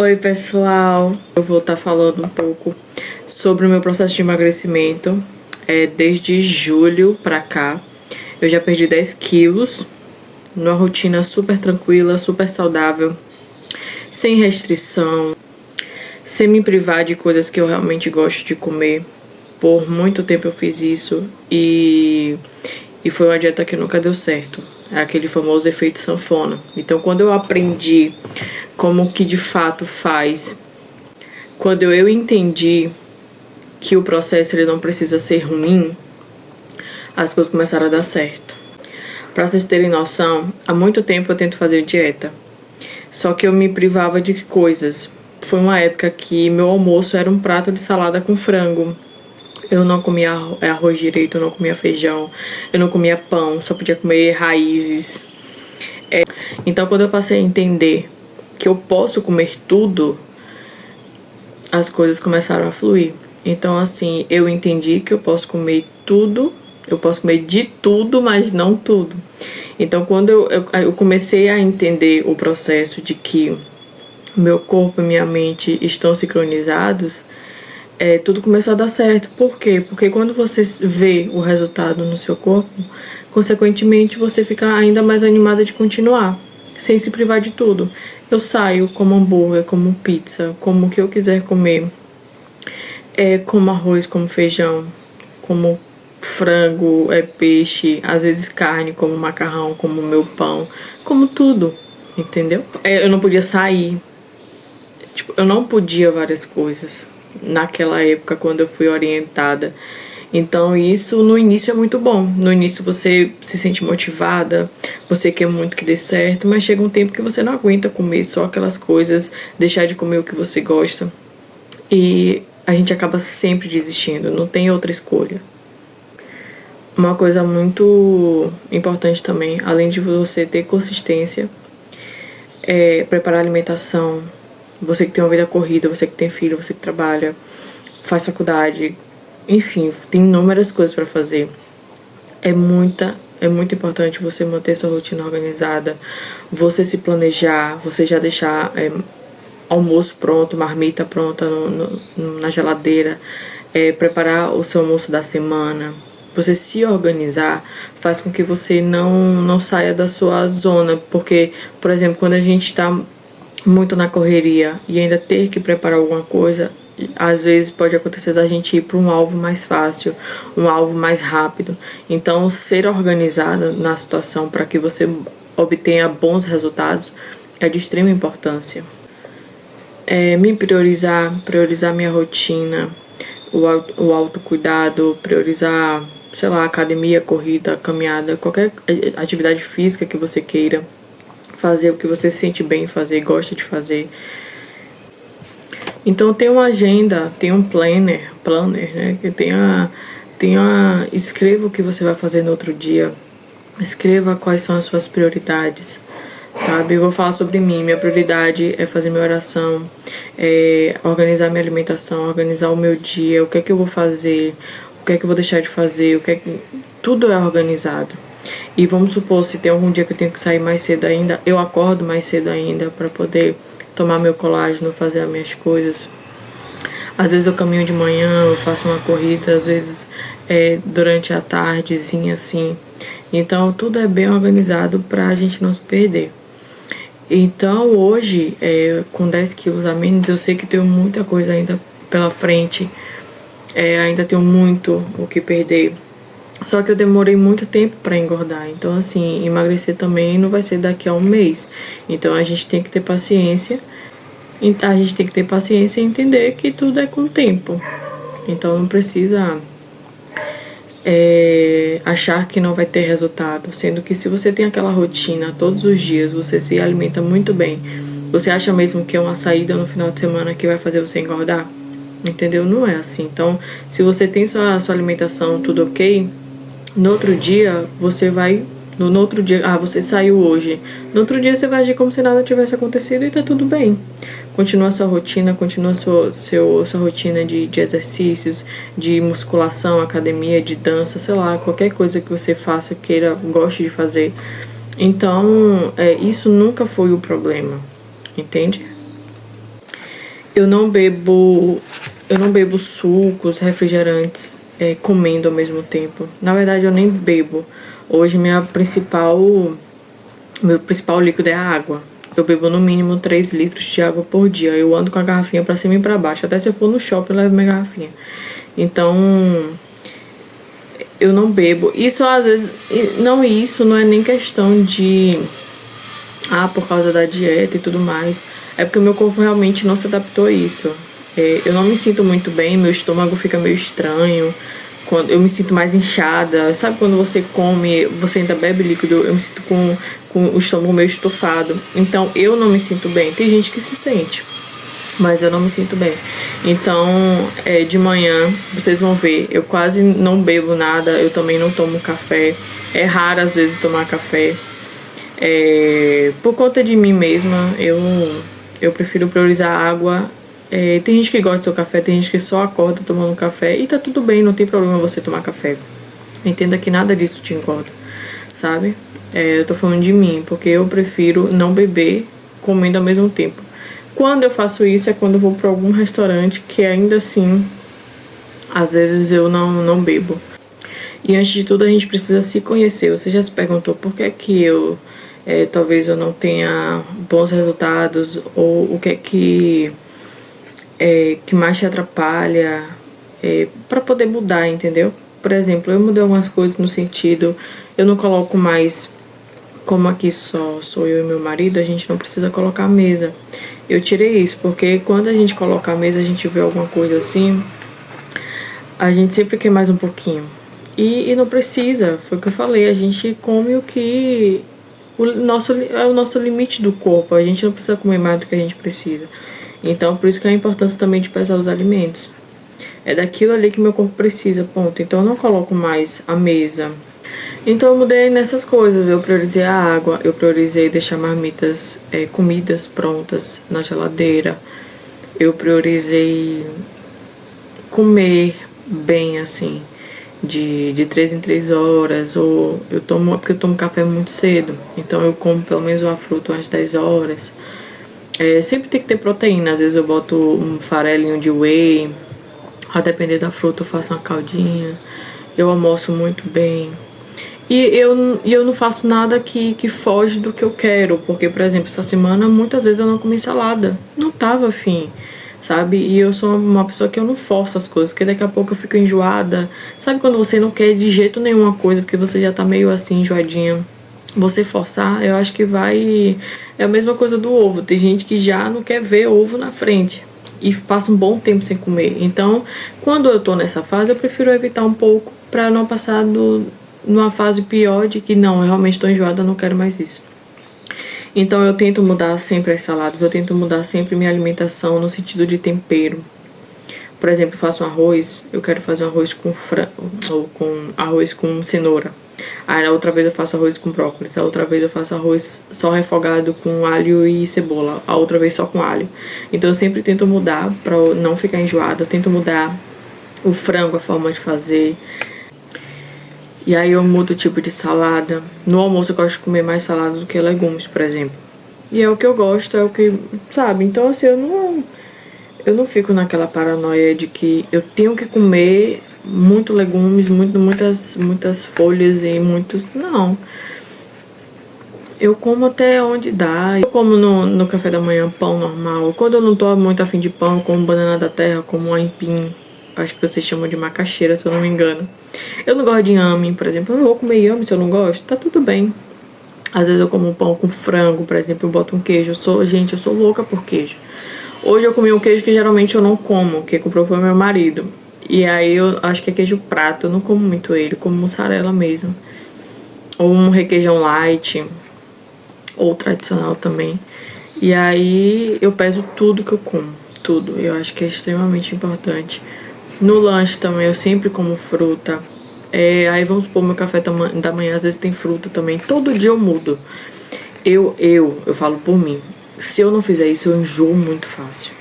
Oi pessoal, eu vou estar falando um pouco sobre o meu processo de emagrecimento. Desde julho pra cá, eu já perdi 10 quilos, numa rotina super tranquila, super saudável, sem restrição, sem me privar de coisas que eu realmente gosto de comer. Por muito tempo eu fiz isso e foi uma dieta que nunca deu certo. É aquele famoso efeito sanfona. Então, quando eu aprendi como que de fato faz, quando eu entendi que o processo ele não precisa ser ruim, as coisas começaram a dar certo. Pra vocês terem noção, há muito tempo eu tento fazer dieta, só que eu me privava de coisas. Foi uma época que meu almoço era um prato de salada com frango. Eu não comia arroz direito, eu não comia feijão, eu não comia pão, só podia comer raízes. Então, quando eu passei a entender que eu posso comer tudo, as coisas começaram a fluir. Então, assim, eu entendi que eu posso comer tudo, eu posso comer de tudo, mas não tudo. Então, quando eu comecei a entender o processo de que meu corpo e minha mente estão sincronizados, tudo começou a dar certo. Por quê? Porque quando você vê o resultado no seu corpo, consequentemente você fica ainda mais animada de continuar, sem se privar de tudo. Eu saio, como hambúrguer, como pizza, como o que eu quiser comer. Como arroz, como feijão, como frango, peixe, às vezes carne, como macarrão, como meu pão, como tudo, entendeu? Eu não podia sair, eu não podia várias coisas naquela época quando eu fui orientada. Então isso no início é muito bom. No início você se sente motivada, você quer muito que dê certo, mas chega um tempo que você não aguenta comer só aquelas coisas, deixar de comer o que você gosta. E a gente acaba sempre desistindo, não tem outra escolha. Uma coisa muito importante também, além de você ter consistência, é preparar a alimentação. Você que tem uma vida corrida, você que tem filho, você que trabalha, faz faculdade, enfim, tem inúmeras coisas para fazer. É muito importante você manter sua rotina organizada, você se planejar, você já deixar almoço pronto, marmita pronta na geladeira, preparar o seu almoço da semana. Você se organizar faz com que você não saia da sua zona, porque, por exemplo, quando a gente está muito na correria e ainda ter que preparar alguma coisa, às vezes pode acontecer da gente ir para um alvo mais fácil, um alvo mais rápido. Então, ser organizada na situação para que você obtenha bons resultados é de extrema importância. Me priorizar minha rotina, o autocuidado, priorizar, sei lá, academia, corrida, caminhada, qualquer atividade física que você queira fazer, o que você se sente bem em fazer, gosta de fazer. Então tem uma agenda, tem um planner, né? Que escreva o que você vai fazer no outro dia. Escreva quais são as suas prioridades, sabe? Eu vou falar sobre mim. Minha prioridade é fazer minha oração, organizar minha alimentação, organizar o meu dia, o que é que eu vou fazer, o que é que eu vou deixar de fazer, tudo é organizado. E vamos supor, se tem algum dia que eu tenho que sair mais cedo ainda, eu acordo mais cedo ainda para poder tomar meu colágeno, fazer as minhas coisas. Às vezes eu caminho de manhã, eu faço uma corrida, às vezes durante a tardezinha, assim. Então tudo é bem organizado pra gente não se perder. Então hoje, com 10 quilos a menos, eu sei que tenho muita coisa ainda pela frente. Ainda tenho muito o que perder. Só que eu demorei muito tempo para engordar. Então, assim, emagrecer também não vai ser daqui a um mês. Então, a gente tem que ter paciência. A gente tem que ter paciência e entender que tudo é com o tempo. Então, não precisa achar que não vai ter resultado. Sendo que se você tem aquela rotina todos os dias, você se alimenta muito bem. Você acha mesmo que é uma saída no final de semana que vai fazer você engordar? Entendeu? Não é assim. Então, se você tem sua alimentação tudo ok, no outro dia, você vai... No outro dia, você saiu hoje. No outro dia, você vai agir como se nada tivesse acontecido e tá tudo bem. Continua sua rotina, continua sua rotina de exercícios, de musculação, academia, de dança, sei lá, qualquer coisa que você faça, queira, goste de fazer. Então, isso nunca foi o problema, entende? Eu não bebo, eu não bebo sucos, refrigerantes, comendo ao mesmo tempo. Na verdade, eu nem bebo. Hoje, meu principal líquido é a água. Eu bebo no mínimo 3 litros de água por dia. Eu ando com a garrafinha pra cima e pra baixo. Até se eu for no shopping, eu levo minha garrafinha. Então, eu não bebo. Isso às vezes, isso não é nem questão de por causa da dieta e tudo mais. É porque o meu corpo realmente não se adaptou a isso. Eu não me sinto muito bem, meu estômago fica meio estranho. Quando eu me sinto mais inchada. Sabe quando você come, você ainda bebe líquido? Eu me sinto com o estômago meio estufado. Então eu não me sinto bem. Tem gente que se sente, mas eu não me sinto bem. Então, de manhã, vocês vão ver, eu quase não bebo nada, eu também não tomo café. É raro às vezes tomar café. Por conta de mim mesma, eu prefiro priorizar a água. Tem gente que gosta do seu café, tem gente que só acorda tomando café. E tá tudo bem, não tem problema você tomar café. Entenda que nada disso te engorda, sabe? Eu tô falando de mim, porque eu prefiro não beber comendo ao mesmo tempo. Quando eu faço isso é quando eu vou pra algum restaurante que ainda assim, às vezes eu não bebo. E antes de tudo a gente precisa se conhecer. Você já se perguntou por que é que talvez eu não tenha bons resultados, ou o que é que mais te atrapalha, para poder mudar, entendeu? Por exemplo, eu mudei algumas coisas no sentido, eu não coloco mais, como aqui só sou eu e meu marido, a gente não precisa colocar a mesa. Eu tirei isso, porque quando a gente coloca a mesa, a gente vê alguma coisa assim, a gente sempre quer mais um pouquinho. E não precisa, foi o que eu falei, a gente come o que é o nosso limite do corpo, a gente não precisa comer mais do que a gente precisa. Então, por isso que é a importância também de pesar os alimentos. É daquilo ali que meu corpo precisa, ponto. Então, eu não coloco mais a mesa. Então, eu mudei nessas coisas. Eu priorizei a água, eu priorizei deixar marmitas, comidas prontas na geladeira. Eu priorizei comer bem, assim, de 3 em 3 horas. Ou porque eu tomo café muito cedo. Então, eu como pelo menos uma fruta às 10 horas. Sempre tem que ter proteína. Às vezes eu boto um farelinho de whey. A depender da fruta eu faço uma caldinha. Eu almoço muito bem. E eu não faço nada que foge do que eu quero. Porque, por exemplo, essa semana muitas vezes eu não comi salada. Não tava afim, sabe? E eu sou uma pessoa que eu não forço as coisas. Porque daqui a pouco eu fico enjoada. Sabe quando você não quer de jeito nenhum uma coisa porque você já tá meio assim enjoadinha? Você forçar, eu acho que vai... É a mesma coisa do ovo. Tem gente que já não quer ver ovo na frente e passa um bom tempo sem comer. Então, quando eu tô nessa fase, eu prefiro evitar um pouco pra não passar numa fase pior de que não, eu realmente tô enjoada, eu não quero mais isso. Então, eu tento mudar sempre as saladas, eu tento mudar sempre minha alimentação no sentido de tempero. Por exemplo, eu faço um arroz, eu quero fazer um arroz com frango, ou com arroz com cenoura. Aí a outra vez eu faço arroz com brócolis, a outra vez eu faço arroz só refogado com alho e cebola, a outra vez só com alho. Então eu sempre tento mudar pra não ficar enjoada, eu tento mudar o frango, a forma de fazer. E aí eu mudo o tipo de salada. No almoço eu gosto de comer mais salada do que legumes, por exemplo. E é o que eu gosto, é o que, sabe? Então assim, eu não fico naquela paranoia de que eu tenho que comer muito legumes, muitas folhas e muitos... Não. Eu como até onde dá. Eu como no café da manhã pão normal. Quando eu não tô muito afim de pão, eu como banana da terra, como um aipim. Acho que vocês chamam de macaxeira, se eu não me engano. Eu não gosto de inhame, por exemplo. Eu não vou comer inhame se eu não gosto. Tá tudo bem. Às vezes eu como um pão com frango, por exemplo. Eu boto um queijo. Eu sou louca por queijo. Hoje eu comi um queijo que geralmente eu não como. Quem comprou foi meu marido. E aí eu acho que é queijo prato. Eu não como muito ele. Eu como mussarela mesmo. Ou um requeijão light. Ou tradicional também. E aí eu peso tudo que eu como. Tudo. Eu acho que é extremamente importante. No lanche também eu sempre como fruta. Aí vamos supor, meu café da manhã às vezes tem fruta também. Todo dia eu mudo. Eu falo por mim. Se eu não fizer isso, eu enjoo muito fácil.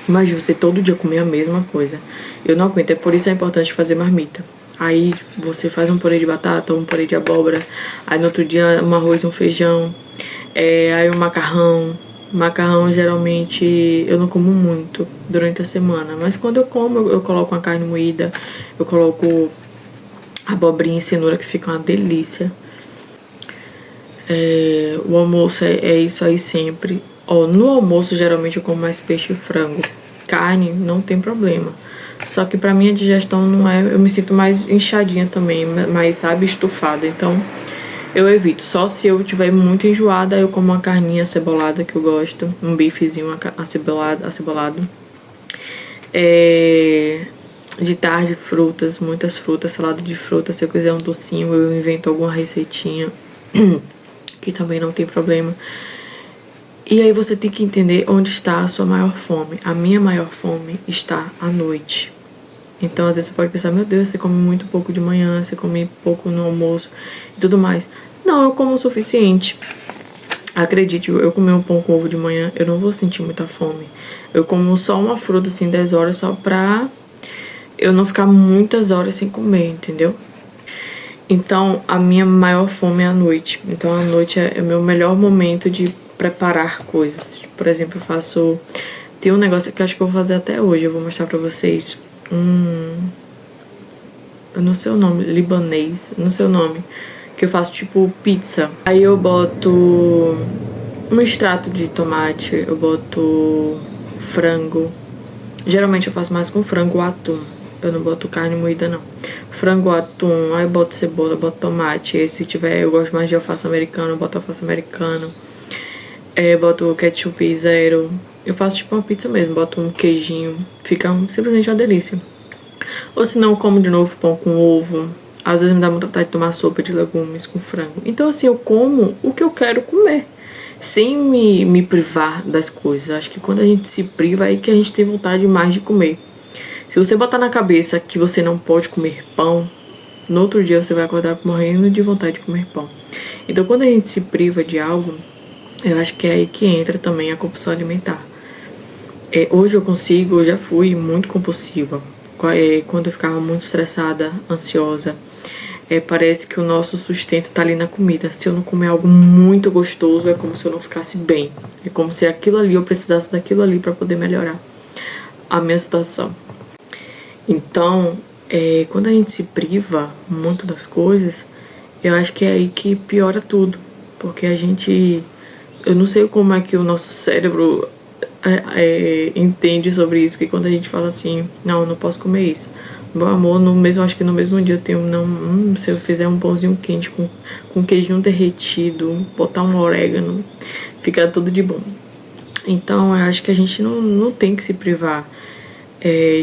Imagina você todo dia comer a mesma coisa. Eu não aguento. É por isso é importante fazer marmita. Aí você faz um purê de batata, um purê de abóbora. Aí no outro dia um arroz, um feijão. Aí um macarrão. Macarrão, geralmente, eu não como muito durante a semana. Mas quando eu como, eu coloco uma carne moída, eu coloco abobrinha e cenoura, que fica uma delícia. O almoço é isso aí sempre. Ó, no almoço, geralmente, eu como mais peixe e frango. Carne, não tem problema. Só que pra minha digestão não é... Eu me sinto mais inchadinha também, mais, sabe, estufada. Então, eu evito. Só se eu tiver muito enjoada, eu como uma carninha acebolada que eu gosto. Um bifezinho acebolado. De tarde, frutas, muitas frutas, salada de frutas. Se eu quiser um docinho, eu invento alguma receitinha. Que também não tem problema. E aí você tem que entender onde está a sua maior fome. A minha maior fome está à noite. Então, às vezes você pode pensar, meu Deus, você come muito pouco de manhã, você come pouco no almoço e tudo mais. Não, eu como o suficiente. Acredite, eu comer um pão com ovo de manhã, eu não vou sentir muita fome. Eu como só uma fruta, assim, 10 horas, só pra eu não ficar muitas horas sem comer, entendeu? Então, a minha maior fome é à noite. Então, a noite é o meu melhor momento de preparar coisas. Por exemplo, eu faço... Tem um negócio que eu acho que eu vou fazer até hoje. Eu vou mostrar pra vocês. Eu não sei o nome. Libanês. Não sei o nome. Que eu faço tipo pizza. Aí eu boto um extrato de tomate. Eu boto frango. Geralmente eu faço mais com frango ou atum. Eu não boto carne moída, não. Frango, atum, aí eu boto cebola, boto tomate. E se tiver, eu gosto mais de alface americano, eu boto alface americano. Boto ketchup zero. Eu faço tipo uma pizza mesmo, boto um queijinho. Fica simplesmente uma delícia. Ou se não, eu como de novo pão com ovo. Às vezes me dá muita vontade de tomar sopa de legumes com frango. Então assim, eu como o que eu quero comer. Sem me privar das coisas. Acho que quando a gente se priva, é aí que a gente tem vontade mais de comer. Se você botar na cabeça que você não pode comer pão, no outro dia você vai acordar morrendo de vontade de comer pão. Então, quando a gente se priva de algo, eu acho que é aí que entra também a compulsão alimentar. Hoje eu já fui muito compulsiva. Quando eu ficava muito estressada, ansiosa, parece que o nosso sustento tá ali na comida. Se eu não comer algo muito gostoso, é como se eu não ficasse bem. É como se aquilo ali, eu precisasse daquilo ali para poder melhorar a minha situação. Então, quando a gente se priva muito das coisas, eu acho que é aí que piora tudo. Porque a gente... Eu não sei como é que o nosso cérebro entende sobre isso. Que quando a gente fala assim, não, eu não posso comer isso. Meu amor, acho que no mesmo dia eu tenho... se eu fizer um pãozinho quente com queijinho derretido, botar um orégano, fica tudo de bom. Então, eu acho que a gente não tem que se privar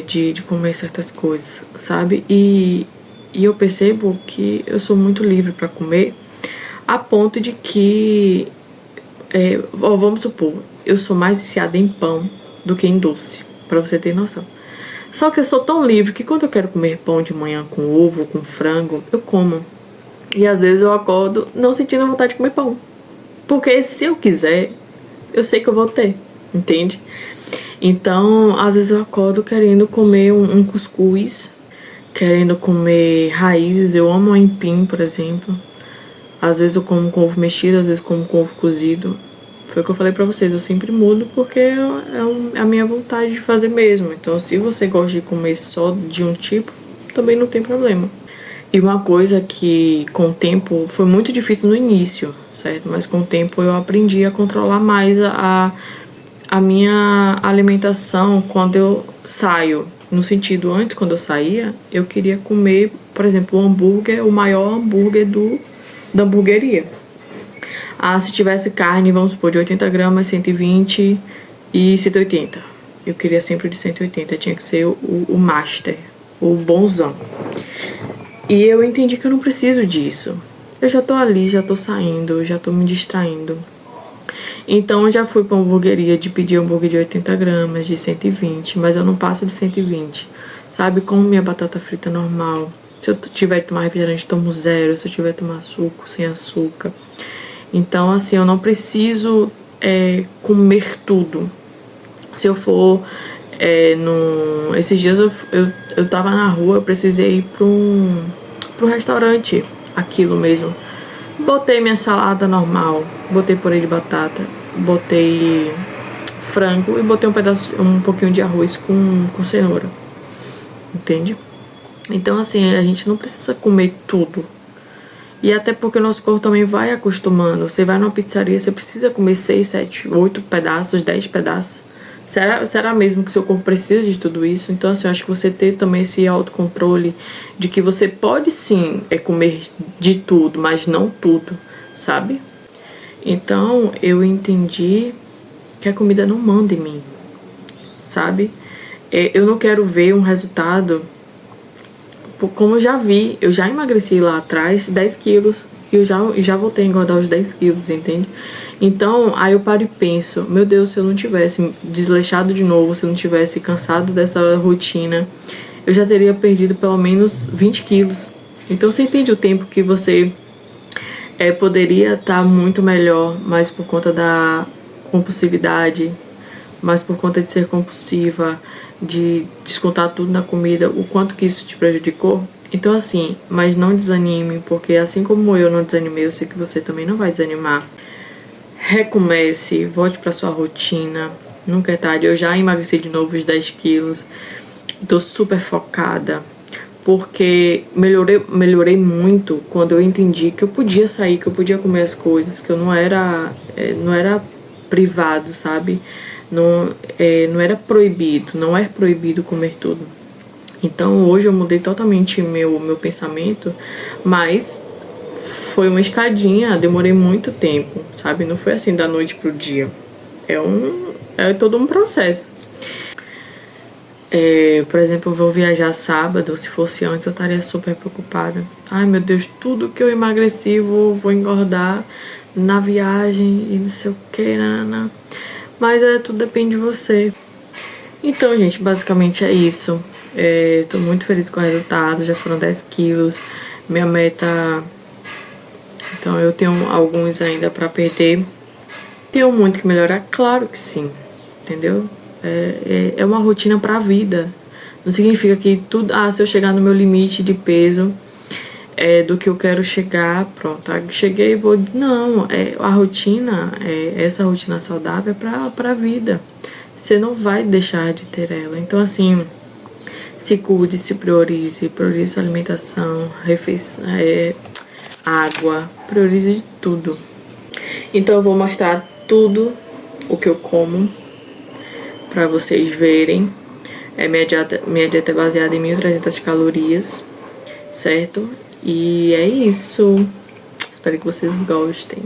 de comer certas coisas, sabe? E eu percebo que eu sou muito livre para comer, a ponto de que, vamos supor, eu sou mais viciada em pão do que em doce, para você ter noção. Só que eu sou tão livre que quando eu quero comer pão de manhã com ovo, com frango, eu como. E às vezes eu acordo não sentindo vontade de comer pão. Porque se eu quiser, eu sei que eu vou ter, entende? Então, às vezes eu acordo querendo comer um cuscuz, querendo comer raízes. Eu amo aipim, por exemplo. Às vezes eu como com ovo mexido, às vezes como com ovo cozido. Foi o que eu falei pra vocês, eu sempre mudo porque é a minha vontade de fazer mesmo. Então, se você gosta de comer só de um tipo, também não tem problema. E uma coisa que com o tempo foi muito difícil no início, certo? Mas com o tempo eu aprendi a controlar mais a minha alimentação quando eu saio. No sentido, antes, quando eu saía, eu queria comer, por exemplo, o maior hambúrguer da hamburgueria. Se tivesse carne, vamos supor, de 80 gramas, 120 e 180. Eu queria sempre de 180, tinha que ser o master, o bonzão. E eu entendi que eu não preciso disso. Eu já tô ali, já tô saindo, já tô me distraindo. Então, eu já fui pra uma hamburgueria de pedir hambúrguer de 80 gramas, de 120, mas eu não passo de 120, sabe? Como minha batata frita normal. Se eu tiver que tomar refrigerante, tomo zero. Se eu tiver que tomar suco, sem açúcar. Então, assim, eu não preciso comer tudo. Se eu for... Esses dias eu tava na rua, eu precisei ir pro restaurante, aquilo mesmo. Botei minha salada normal, botei purê de batata botei frango e botei um pouquinho de arroz com cenoura. Entende? Então, assim, a gente não precisa comer tudo. E até porque o nosso corpo também vai acostumando. Você vai numa pizzaria, você precisa comer 6, 7, 8 pedaços, 10 pedaços. Será mesmo que seu corpo precisa de tudo isso? Então, assim, eu acho que você ter também esse autocontrole de que você pode sim comer de tudo, mas não tudo, sabe? Então, eu entendi que a comida não manda em mim, sabe? Eu não quero ver um resultado, como eu já vi, eu já emagreci lá atrás 10 quilos e eu já voltei a engordar os 10 quilos, entende? Então, aí eu paro e penso, meu Deus, se eu não tivesse desleixado de novo, se eu não tivesse cansado dessa rotina, eu já teria perdido pelo menos 20 quilos. Então, você entende o tempo que você poderia estar muito melhor, mas por conta da compulsividade, mas por conta de ser compulsiva, de descontar tudo na comida, o quanto que isso te prejudicou. Então, assim, mas não desanime, porque assim como eu não desanimei, eu sei que você também não vai desanimar. Recomece, volte pra sua rotina, nunca é tarde. Eu já emagreci de novo os 10 quilos, tô super focada, porque melhorei muito quando eu entendi que eu podia sair, que eu podia comer as coisas, que eu não era privado, sabe? Não era proibido, não é proibido comer tudo. Então hoje eu mudei totalmente meu pensamento, mas foi uma escadinha, demorei muito tempo, sabe? Não foi assim da noite pro dia. É todo um processo. Por exemplo, eu vou viajar sábado, se fosse antes eu estaria super preocupada. Ai meu Deus, tudo que eu emagreci vou engordar na viagem e não sei o que, nanana. Mas tudo depende de você. Então, gente, basicamente é isso. Tô muito feliz com o resultado, já foram 10 quilos. Minha meta... Então, eu tenho alguns ainda pra perder. Tenho muito que melhorar? Claro que sim, entendeu? É uma rotina pra vida. Não significa que tudo... se eu chegar no meu limite de peso... do que eu quero chegar, pronto, cheguei e vou... Não, a rotina, essa rotina saudável é pra vida. Você não vai deixar de ter ela. Então, assim, se cuide, se priorize sua alimentação, refeição, água, priorize tudo. Então, eu vou mostrar tudo o que eu como pra vocês verem. Minha dieta é baseada em 1.300 calorias, certo? E é isso. Espero que vocês gostem.